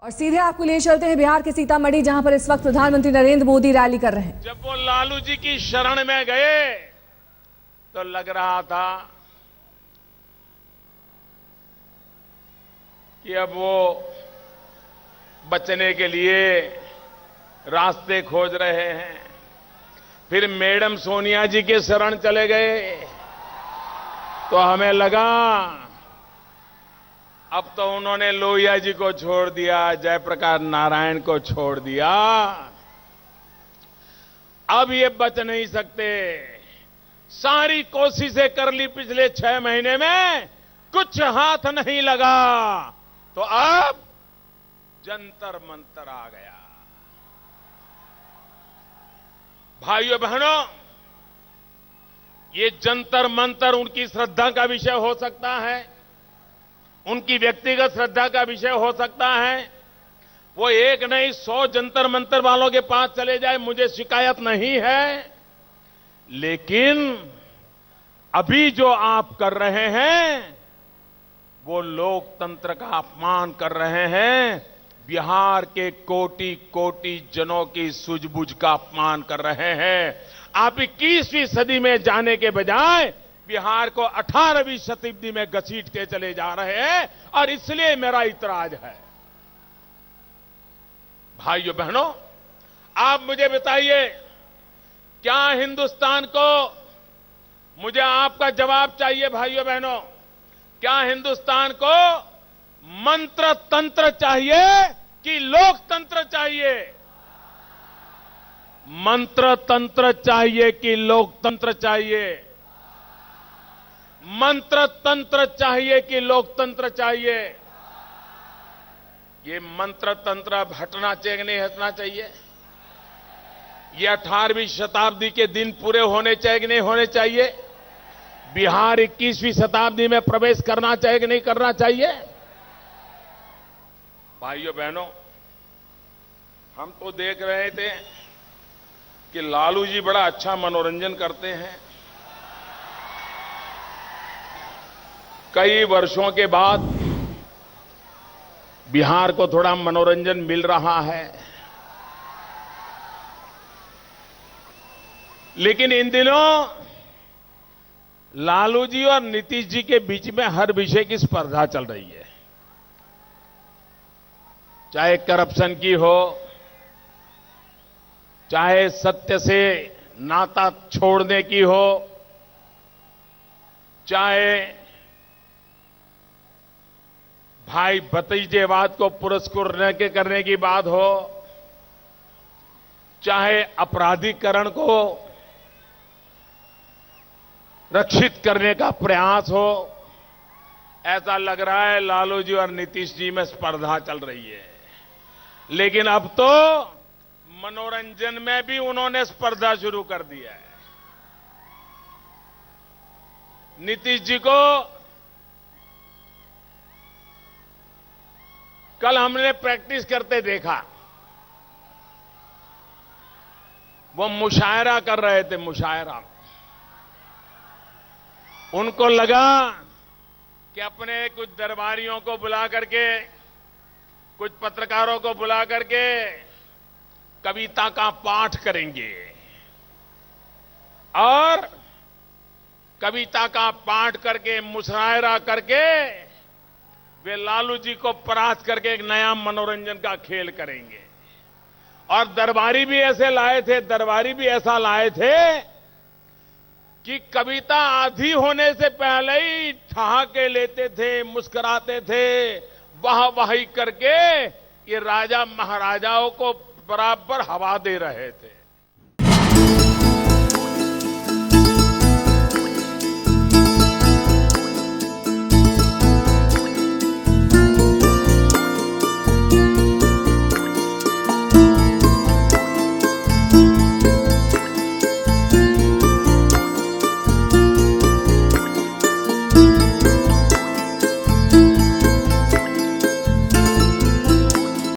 और सीधे आपको ले चलते हैं बिहार के सीतामढ़ी, जहां पर इस वक्त प्रधानमंत्री नरेंद्र मोदी रैली कर रहे हैं। जब वो लालू जी की शरण में गए तो लग रहा था कि अब वो बचने के लिए रास्ते खोज रहे हैं। फिर मैडम सोनिया जी के शरण चले गए तो हमें लगा अब तो उन्होंने लोहिया जी को छोड़ दिया, जयप्रकाश नारायण को छोड़ दिया, अब ये बच नहीं सकते। सारी कोशिशें कर ली पिछले 6 महीने में, कुछ हाथ नहीं लगा, तो अब जंतर मंतर आ गया। भाइयों बहनों, ये जंतर मंतर उनकी श्रद्धा का विषय हो सकता है, उनकी व्यक्तिगत श्रद्धा का विषय हो सकता है। वो एक नहीं 100 जंतर मंतर वालों के पास चले जाए, मुझे शिकायत नहीं है, लेकिन अभी जो आप कर रहे हैं वो लोकतंत्र का अपमान कर रहे हैं, बिहार के कोटि कोटि जनों की सूझबूझ का अपमान कर रहे हैं। आप 21वीं सदी में जाने के बजाय बिहार को 18वीं शताब्दी में घसीटते चले जा रहे हैं, और इसलिए मेरा इतराज है। भाइयों बहनों, आप मुझे बताइए, क्या हिंदुस्तान को, मुझे आपका जवाब चाहिए भाइयों बहनों, क्या हिंदुस्तान को मंत्र तंत्र चाहिए कि लोकतंत्र चाहिए? मंत्र तंत्र चाहिए कि लोकतंत्र चाहिए? मंत्र तंत्र चाहिए कि लोकतंत्र चाहिए? ये मंत्र तंत्र अब हटना चाहिए कि नहीं हटना चाहिए? ये 18वीं शताब्दी के दिन पूरे होने चाहिए कि नहीं होने चाहिए? बिहार 21वीं शताब्दी में प्रवेश करना चाहिए कि नहीं करना चाहिए? भाइयों बहनों, हम तो देख रहे थे कि लालू जी बड़ा अच्छा मनोरंजन करते हैं। कई वर्षों के बाद बिहार को थोड़ा मनोरंजन मिल रहा है, लेकिन इन दिनों लालू जी और नीतीश जी के बीच में हर विषय की स्पर्धा चल रही है, चाहे करप्शन की हो, चाहे सत्य से नाता छोड़ने की हो, चाहे भाई भतीजेवाद को पुरस्कृत करने की बात हो, चाहे अपराधीकरण को रक्षित करने का प्रयास हो। ऐसा लग रहा है लालू जी और नीतीश जी में स्पर्धा चल रही है, लेकिन अब तो मनोरंजन में भी उन्होंने स्पर्धा शुरू कर दिया है। नीतीश जी को कल हमने प्रैक्टिस करते देखा, वो मुशायरा कर रहे थे, मुशायरा। उनको लगा कि अपने कुछ दरबारियों को बुला करके, कुछ पत्रकारों को बुला करके कविता का पाठ करेंगे, और कविता का पाठ करके, मुशायरा करके वे लालू जी को परास्त करके एक नया मनोरंजन का खेल करेंगे। और दरबारी भी ऐसे लाए थे, दरबारी भी ऐसा लाए थे कि कविता आधी होने से पहले ही ठहाके लेते थे, मुस्कुराते थे, वाह-वाही करके ये राजा महाराजाओं को बराबर हवा दे रहे थे।